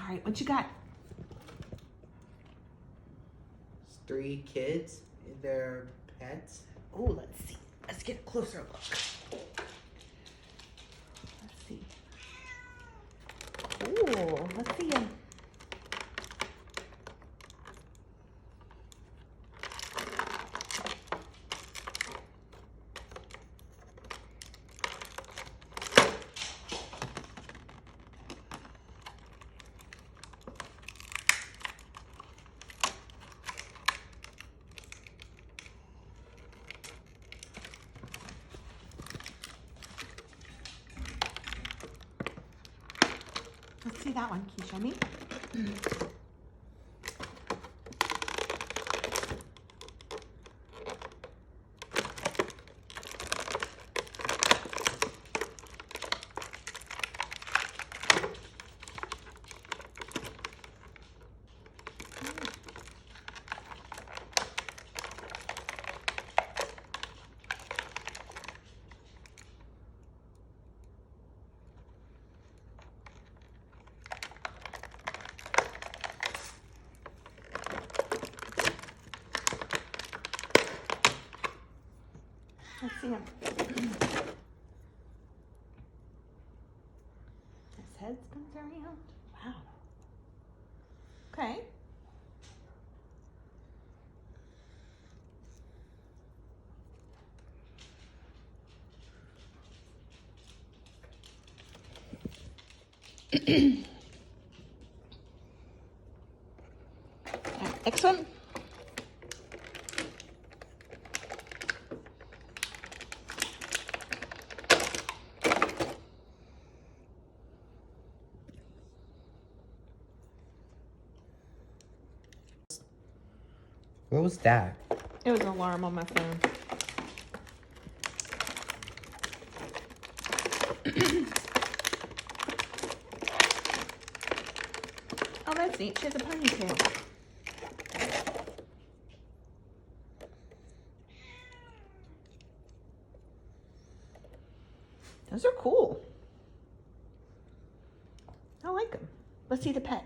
All right, what you got? 3 kids. They're pets. Oh, let's see. Let's get a closer look. Let's see. Oh, let's see. Let's see that one. Can you show me? Let's see him. His head spins around. Wow. Okay. Alright, next one. What was that? It was an alarm on my phone. Oh, that's neat. She has a ponytail. Those are cool. I like them. Let's see the pets.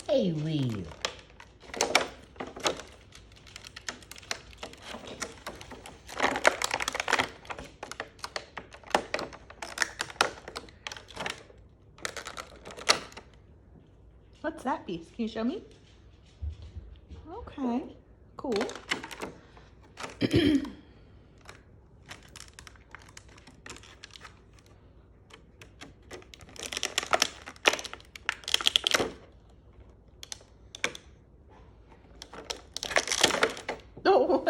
Hey, Lee. What's that piece? Can you show me? Okay, cool. Oh.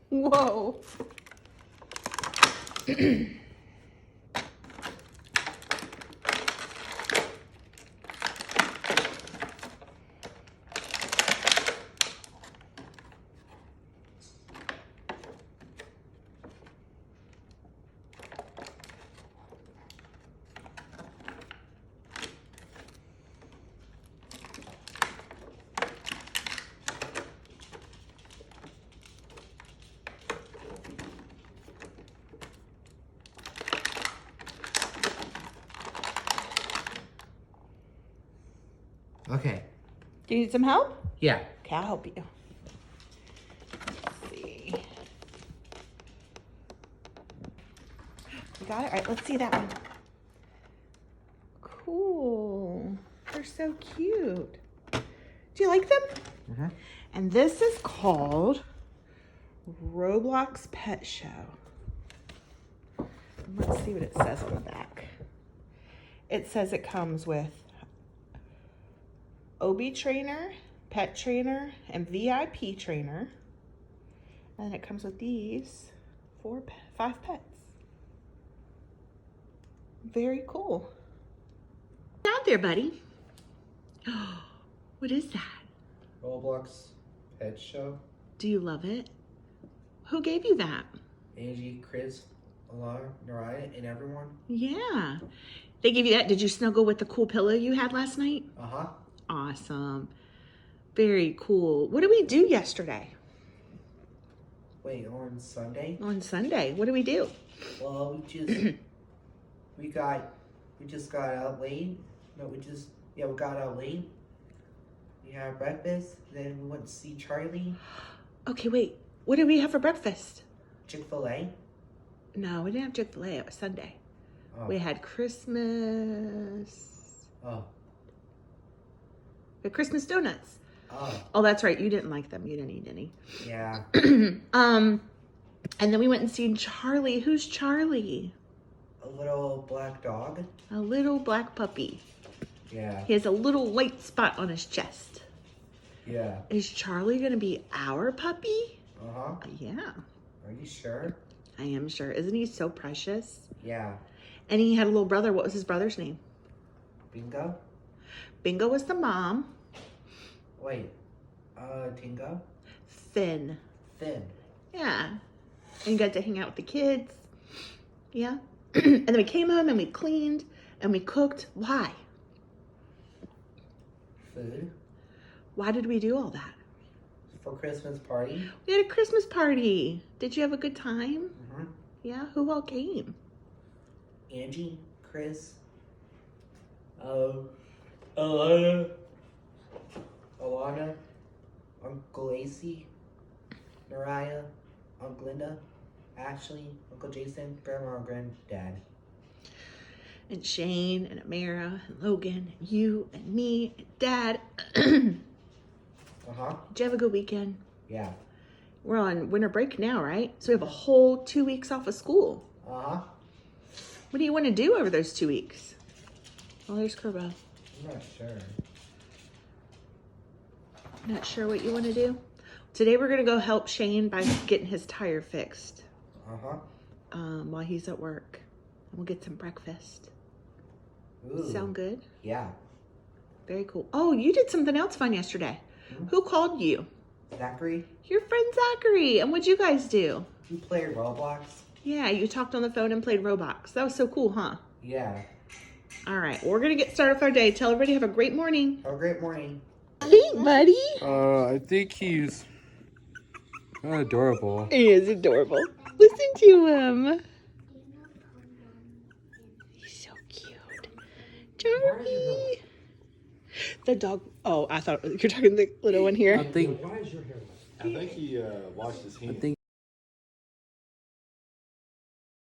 Whoa. Okay. Do you need some help? Yeah. Okay, I'll help you. Let's see. You got it? All right, let's see that one. Cool. They're so cute. Do you like them? Mm-hmm. And this is called Roblox Pet Show. Let's see what it says on the back. It says it comes with OB trainer, pet trainer, and VIP trainer. And it comes with these 5 pets. Very cool. Out there, buddy. What is that? Roblox Pet Show. Do you love it? Who gave you that? Angie, Chris, Alana, Naraya, and everyone. Yeah. They gave you that. Did you snuggle with the cool pillow you had last night? Uh-huh. Awesome. Very cool. What did we do yesterday? Wait, on Sunday? On Sunday. What did we do? Well, we just got out late. No, we got out late. We had breakfast. Then we went to see Charlie. Okay, wait. What did we have for breakfast? Chick-fil-A. No, we didn't have Chick-fil-A. It was Sunday. Oh. We had Christmas. Oh. The Christmas donuts. Oh. Oh, that's right. You didn't like them. You didn't eat any. Yeah. And then we went and seen Charlie. Who's Charlie? A little black dog. A little black puppy. Yeah. He has a little white spot on his chest. Yeah. Is Charlie going to be our puppy? Uh-huh. Yeah. Are you sure? I am sure. Isn't he so precious? Yeah. And he had a little brother. What was his brother's name? Bingo? Bingo was the mom. Wait. Tingo? Finn. Finn. Yeah. And you got to hang out with the kids. Yeah. And then we came home and we cleaned and we cooked. Why? Food. Why did we do all that? For Christmas party. We had a Christmas party. Did you have a good time? Mm-hmm. Yeah. Who all came? Angie, Chris, Alana, Uncle AC, Naraya, Uncle Linda, Ashley, Uncle Jason, Grandma, and Granddad. And Shane and Amara and Logan and you and me and Dad. Uh-huh. Did you have a good weekend? Yeah. We're on winter break now, right? So we have a whole 2 weeks off of school. Uh-huh. What do you want to do over those 2 weeks? Oh, there's Kerbo. I'm not sure. Not sure what you want to do? Today we're going to go help Shane by getting his tire fixed Uh-huh. while he's at work. And we'll get some breakfast. Ooh. Sound good? Yeah. Very cool. Oh, you did something else fun yesterday. Mm-hmm. Who called you? Zachary, Your friend Zachary. And what'd you guys do? you play Roblox? Yeah, you talked on the phone and played Roblox. That was so cool, huh? Yeah. All right, well, we're going to get started with our day. Tell everybody have a great morning. Have a great morning. Hey, buddy. I think he's kind of adorable. He is adorable. Listen to him. He's so cute. Charlie. The dog. Oh, I thought you're talking the little one here. I think I think he washed his hands.